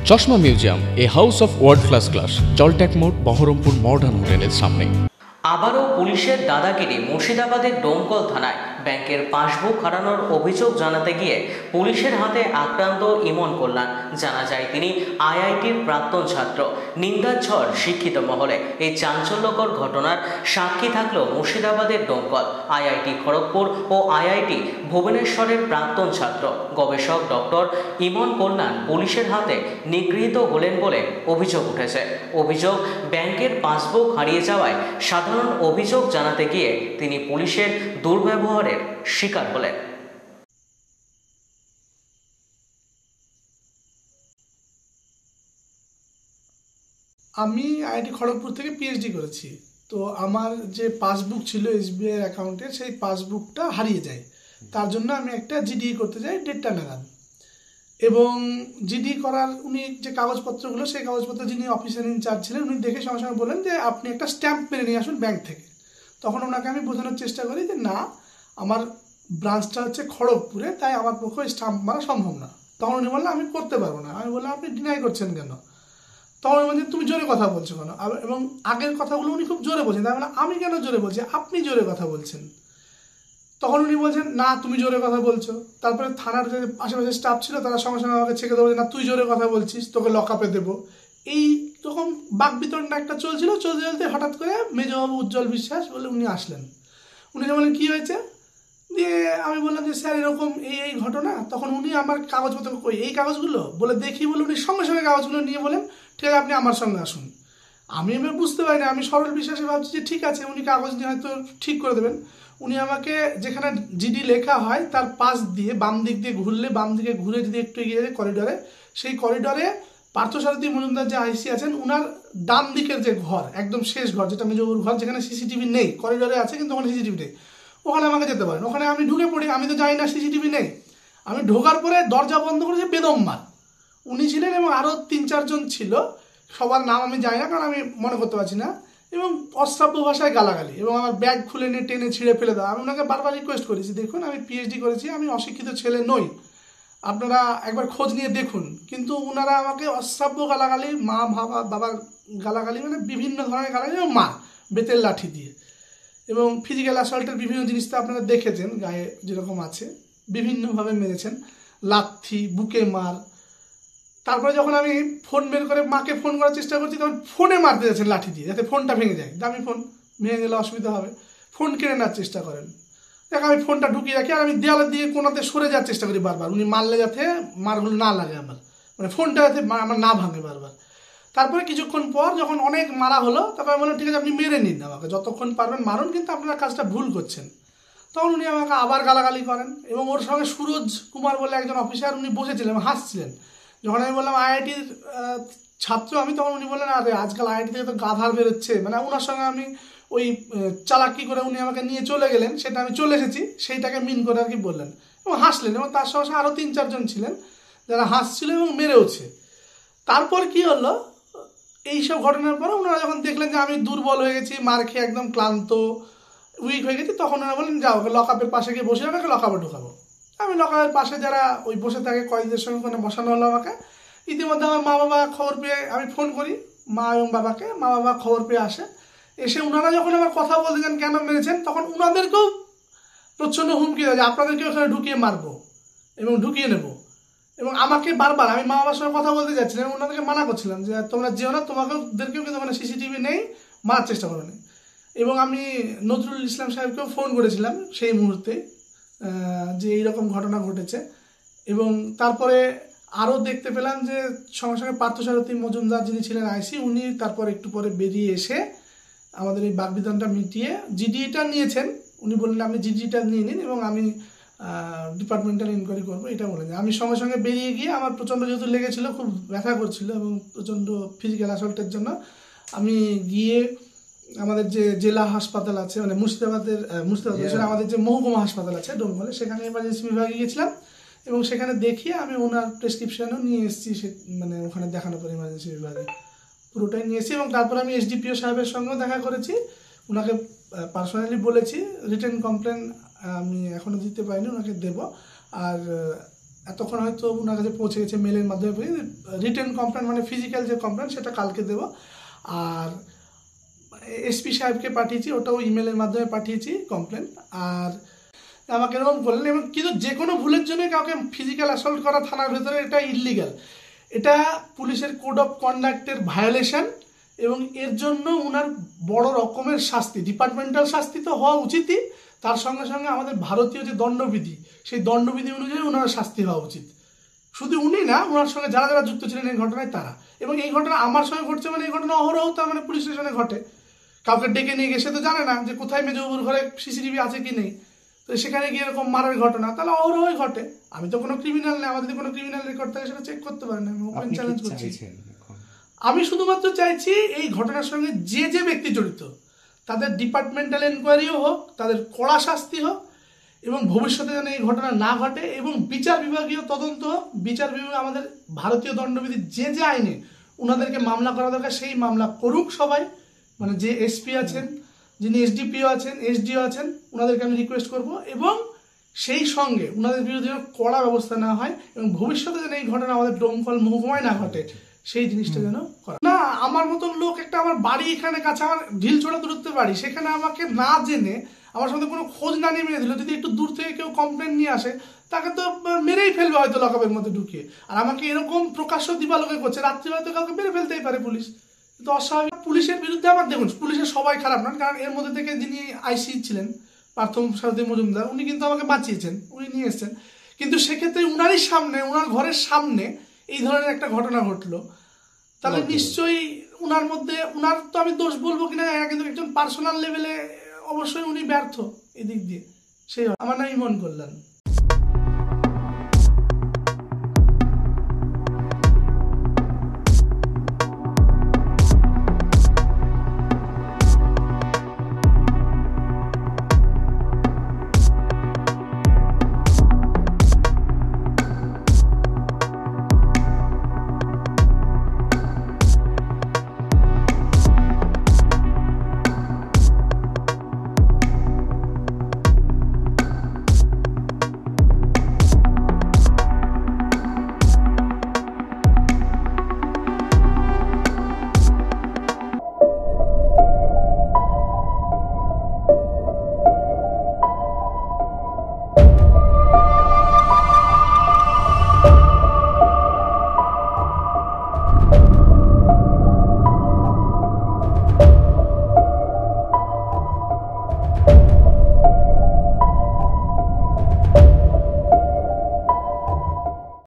চশমা museum, a house of world class, জলট্যাক মোড়, বহরমপুর মডার্ন হোটেলের সামনে। আবারও পুলিশের দাদাগিরি। মুর্শিদাবাদের ডোমকল থানায় ব্যাংকের পাসবুক হারানোর অভিযোগ জানাতে গিয়ে পুলিশের হাতে আক্রান্ত ইমন কল্যাণ। জানা যায় তিনি আইআইটির প্রাক্তন ছাত্র। নিন্দার ঝড় শিক্ষিত মহলে। এই চাঞ্চল্যকর ঘটনার সাক্ষী থাকলো মুর্শিদাবাদের ডোমকল। আইআইটি খড়গপুর ও আইআইটি ভুবনেশ্বরের প্রাক্তন ছাত্র গবেষক ডক্টর ইমন কল্যাণ পুলিশের হাতে নিগৃহীত হলেন বলে অভিযোগ উঠেছে। অভিযোগ, ব্যাংকের পাসবুক হারিয়ে যাওয়ায় সাধারণ অভিযোগ জানাতে গিয়ে তিনি পুলিশের দুর্ব্যবহারের শিকার হলেন। আমি আইআইটি খড়গপুর থেকে পিএইচডি করেছি। তো আমার যে পাসবুক ছিল এসবিআই অ্যাকাউন্টের, সেই পাসবুকটা হারিয়ে যায়। তার জন্য আমি একটা জিডি করতে যাই 1:30 নাগাদ। এবং জিডি করার উনি যে কাগজপত্রগুলো, সেই কাগজপত্র যিনি অফিসার ইনচার্জ ছিলেন, উনি দেখে সঙ্গে সঙ্গে বললেন যে আপনি একটা স্ট্যাম্প মেরে নিয়ে আসুন ব্যাংক থেকে। তখন ওনাকে আমি বোঝানোর চেষ্টা করি যে না, আমার ব্রাঞ্চটা হচ্ছে খড়গপুরে, তাই আমার পক্ষে স্ট্যাম্প মারা সম্ভব না। তখন উনি বললেন আমি করতে পারবো না। আমি বললাম আপনি ডিনাই করছেন কেন? তখন উনি বলছেন তুমি জোরে কথা বলছো কেন? এবং আগের কথাগুলো উনি খুব জোরে বলছেন। তাই বললাম আমি কেন জোরে বলছি, আপনি জোরে কথা বলছেন। তখন উনি বলছেন না তুমি জোরে কথা বলছো। তারপরে থানার যে আশেপাশে স্টাফ ছিল তারা সঙ্গে সঙ্গে আমাকে ছেঁকে দেবো, না তুই জোরে কথা বলছিস, তোকে লকআপে দেবো। এই রকম বাকবিতণ্ডা একটা চলছিল। চলতে চলতে হঠাৎ করে মেজবাবু উজ্জ্বল বিশ্বাস বলে উনি আসলেন। উনি বললেন কী হয়েছে? দিয়ে আমি বললাম যে স্যার এরকম এই ঘটনা। তখন উনি আমার কাগজপত্র কই, এই কাগজগুলো বলে দেখি বলে উনি সঙ্গে সঙ্গে কাগজগুলো নিয়ে বলেন ঠিক আছে আপনি আমার সঙ্গে আসুন। আমি এবার বুঝতে পারি না, আমি সরল বিশ্বাসে ভাবছি যে ঠিক আছে উনি কাগজ নিয়ে হয়তো ঠিক করে দেবেন। উনি আমাকে যেখানে জিডি লেখা হয় তার পাশ দিয়ে বাম দিক দিয়ে ঘুরলে, বাম দিকে ঘুরে যদি একটু এগিয়ে যায় করিডরে, সেই করিডরে পার্থসারথী মজুমদার যে আইসি আছেন, উনার ডান দিকের যে ঘর, একদম শেষ ঘর, যেটা মেজবাবুর ঘর, যেখানে সিসিটিভি নেই, করিডরে আছে কিন্তু ওখানে সিসিটিভি নেই, ওখানে আমাকে যেতে পারেন। ওখানে আমি ঢুকে পড়ি, আমি তো জানি না সিসিটিভি নেই। আমি ঢোকার পরে দরজা বন্ধ করেছে বেদম্মার। উনি ছিলেন এবং আরও 3-4 জন ছিল, সবার নাম আমি জানি না কারণ আমি মনে করতে পারছি না। এবং অশ্রাব্য ভাষায় গালাগালি এবং আমার ব্যাগ খুলে নিয়ে টেনে ছিঁড়ে ফেলে দেওয়া। আমি ওনাকে বারবার রিকোয়েস্ট করেছি, দেখুন আমি পিএইচডি করেছি, আমি অশিক্ষিত ছেলে নই, আপনারা একবার খোঁজ নিয়ে দেখুন। কিন্তু ওনারা আমাকে অশ্রাব্য গালাগালি, মা বাবার গালাগালি, মানে বিভিন্ন ধরনের গালাগালি, এবং মা বেতের লাঠি দিয়ে, এবং ফিজিক্যাল অ্যাসল্টের বিভিন্ন জিনিস তো আপনারা দেখেছেন গায়ে যেরকম আছে, বিভিন্নভাবে মেরেছেন, লাথি, বুকে মার। তারপরে যখন আমি ফোন বের করে মাকে ফোন করার চেষ্টা করছি, তখন ফোনে মারতে যাচ্ছেন লাঠি দিয়ে, যাতে ফোনটা ভেঙে যায়। দামি ফোন, ভেঙে গেলে অসুবিধা হবে, ফোন কেড়ে নেওয়ার চেষ্টা করেন। দেখ আমি ফোনটা ঢুকিয়ে রাখি আর আমি দেওয়ালের দিকে কোনাতে সরে যাওয়ার চেষ্টা করি বারবার, উনি মারলে যাতে মারগুলো না লাগে আমার, মানে ফোনটা যাতে আমার না ভাঙে বারবার। তারপরে কিছুক্ষণ পর যখন অনেক মারা হলো, তারপর আমি বললাম ঠিক আছে আপনি মেরে নিন আমাকে, যতক্ষণ পারবেন মারুন, কিন্তু আপনারা কাজটা ভুল করছেন। তখন উনি আমাকে আবার গালাগালি করেন। এবং ওর সঙ্গে সুরজ কুমার বলে একজন অফিসার, উনি বসেছিলেন হাসছিলেন। যখন আমি বললাম আইআইটির ছাত্র আমি, তখন উনি বললেন আরে আজকাল আইআইটি থেকে তো গাধার বেরোচ্ছে, মানে ওনার সঙ্গে আমি ওই চালাকি করে উনি আমাকে নিয়ে চলে গেলেন, সেটা আমি চলে এসেছি সেইটাকে মিন করে আর কি বললেন, এবং হাসলেন। এবং তার সঙ্গে আরও 3-4 জন ছিলেন যারা হাসছিল এবং মেরেওছে। তারপর কি হলো, এইসব ঘটনার পরে ওনারা যখন দেখলেন যে আমি দুর্বল হয়ে গেছি, মার খেয়ে একদম ক্লান্ত, উইক হয়ে গেছি, তখন ওনারা বললেন যাও ওকে লকআপের পাশে গিয়ে বসে আমাকে লকআপে ঢোকাবো। আমি লকআপের পাশে যারা ওই বসে থাকে কয়েকদের সঙ্গে ওখানে বসানো হলো আমাকে। ইতিমধ্যে আমার মা বাবা খবর পেয়ে, আমি ফোন করি মা এবং বাবাকে, মা বাবা খবর পেয়ে আসে। এসে ওনারা যখন আমার কথা বলতে যান কেন মেরেছেন, তখন ওনাদেরকেও প্রচ্ছন্ন হুমকি দেয় যে আপনাদেরকেও এখানে ঢুকিয়ে মারবো এবং ঢুকিয়ে নেবো। এবং আমাকে বারবার, আমি মা বাবার সঙ্গে কথা বলতে যাচ্ছিলাম, ওনাদেরকে মানা করছিলাম যে তোমরা যেও না, তোমাদেরকেও কিন্তু ওখানে সিসিটিভি নেই, মারার চেষ্টা করবে না। এবং আমি নজরুল ইসলাম সাহেবকেও ফোন করেছিলাম সেই মুহূর্তে যে এইরকম ঘটনা ঘটেছে। এবং তারপরে আরও দেখতে পেলাম যে সঙ্গে সঙ্গে পার্থসারথী মজুমদার যিনি ছিলেন আইসি, উনি তারপর একটু পরে বেরিয়ে এসে আমাদের এই বাকবিতণ্ডা মিটিয়ে জিডিটা নিয়েছেন। উনি বললেন আপনি জিডিটা নিয়ে নিন এবং আমি ডিপার্টমেন্টাল ইনকোয়ারি করবো, এটা বলে আমি সঙ্গে সঙ্গে বেরিয়ে গিয়ে, আমার প্রচণ্ড যেহেতু লেগেছিলো, খুব ব্যথা করছিল এবং প্রচণ্ড ফিজিক্যাল অ্যাসল্টের জন্য আমি গিয়ে আমাদের যে জেলা হাসপাতাল আছে, মানে মুর্শিদাবাদের আমাদের যে মহকুমা হাসপাতাল আছে ডোমকলে, সেখানে এমার্জেন্সি বিভাগে গিয়েছিলাম এবং সেখানে দেখিয়ে আমি ওনার প্রেসক্রিপশনও নিয়ে এসেছি, মানে ওখানে দেখানোর পর এমার্জেন্সি বিভাগে পুরোটাই নিয়ে এসেছি। এবং তারপর আমি এসডিপিও সাহেবের সঙ্গেও দেখা করেছি, ওনাকে পার্সোনালি বলেছি রিটেন কমপ্লেন আমি এখনও দিতে পারিনি, ওনাকে দেবো। আর এতক্ষণ হয়তো ওনার কাছে পৌঁছে গেছে মেলের মাধ্যমে। রিটেন কমপ্লেন মানে ফিজিক্যাল যে কমপ্লেন সেটা কালকে দেব। আর এসপি সাহেবকে পাঠিয়েছি, ওটাও ইমেলের মাধ্যমে পাঠিয়েছি কমপ্লেন। আর আমাকে এরকম করলেন, এবং কিন্তু যে কোনো ভুলের জন্য কাউকে ফিজিক্যাল অ্যাসল্ট করা থানার ভেতরে এটা ইললিগাল, এটা পুলিশের কোড অফ কন্ডাক্টের ভায়োলেশন, এবং এর জন্য ওনার বড় রকমের শাস্তি, ডিপার্টমেন্টাল শাস্তি তো হওয়া উচিতই, তার সঙ্গে সঙ্গে আমাদের ভারতীয় যে দণ্ডবিধি সেই দণ্ডবিধি অনুযায়ী ওনার শাস্তি হওয়া উচিত। শুধু উনি না, ওনার সঙ্গে যারা যারা যুক্ত ছিলেন এই ঘটনায় তারা। এবং এই ঘটনা আমার সঙ্গে ঘটছে মানে এই ঘটনা অহরহ তার মানে পুলিশ স্টেশনে ঘটে। কাউকে ডেকে নিয়ে গিয়ে সে তো জানে না যে কোথায় মেজবাবুর ঘরে সিসিটিভি আছে কি নেই, তো সেখানে গিয়ে এরকম মারার ঘটনা তাহলে অহরহই ঘটে। আমি তো কোনো ক্রিমিনাল নেই, আমার যদি কোনো ক্রিমিনাল রেকর্ড থাকে সেটা চেক করতে পারেন, আমি ওপেন চ্যালেঞ্জ করছি। আমি শুধুমাত্র চাইছি এই ঘটনার সঙ্গে যে যে ব্যক্তি জড়িত তাদের ডিপার্টমেন্টাল এনকোয়ারিও হোক, তাদের কড়া শাস্তি হোক, এবং ভবিষ্যতে যেন এই ঘটনা না ঘটে, এবং বিচার বিভাগীয় তদন্ত হোক। বিচার বিভাগ আমাদের ভারতীয় দণ্ডবিধি যে যে আইনে ওনাদেরকে মামলা করা দরকার সেই মামলা করুক সবাই, মানে যে এসপি আছেন, যিনি এসডিপিও আছেন, এসডিও আছেন, ওনাদেরকে আমি রিকোয়েস্ট করব, এবং সেই সঙ্গে ওনাদের বিরুদ্ধে যেন কড়া ব্যবস্থা নেওয়া হয়, এবং ভবিষ্যতে যেন এই ঘটনা আমাদের ডোমকল মহকুমায় না ঘটে সেই জিনিসটা যেন করা না। আমার মতন লোক একটা, আমার বাড়ি এখানে কাছে, আমার ঢিলছোড়া দূরত্বে বাড়ি, সেখানে আমাকে না জেনে আমার সাথে কোনো খোঁজ না নিয়ে মেরে দিল। যদি একটু দূর থেকে কেউ কমপ্লেন নিয়ে আসে তাকে তো মেরেই ফেলবে হয়তো লকআপের মধ্যে ঢুকিয়ে। আর আমাকে এরকম প্রকাশ্য দিবালোকে করছে, রাত্রি হয়তো কাউকে মেরে ফেলতেই পারে পুলিশ, কিন্তু অস্বাভাবিক। পুলিশের বিরুদ্ধে আমার দেখুন, পুলিশের সবাই খারাপ নন, কারণ এর মধ্যে থেকে যিনি আইসি ছিলেন পার্থ সারথী মজুমদার, উনি কিন্তু আমাকে বাঁচিয়েছেন, উনি নিয়ে এসছেন। কিন্তু সেক্ষেত্রে উনারই সামনে, উনার ঘরের সামনে এই ধরনের একটা ঘটনা ঘটলো, তাহলে নিশ্চয়ই উনার মধ্যে, উনার তো আমি দোষ বলবো কিনা কিন্তু একজন পার্সোনাল লেভেলে অবশ্যই উনি ব্যর্থ এদিক দিয়ে। সেই আমার নাম ইমন কল্যাণ।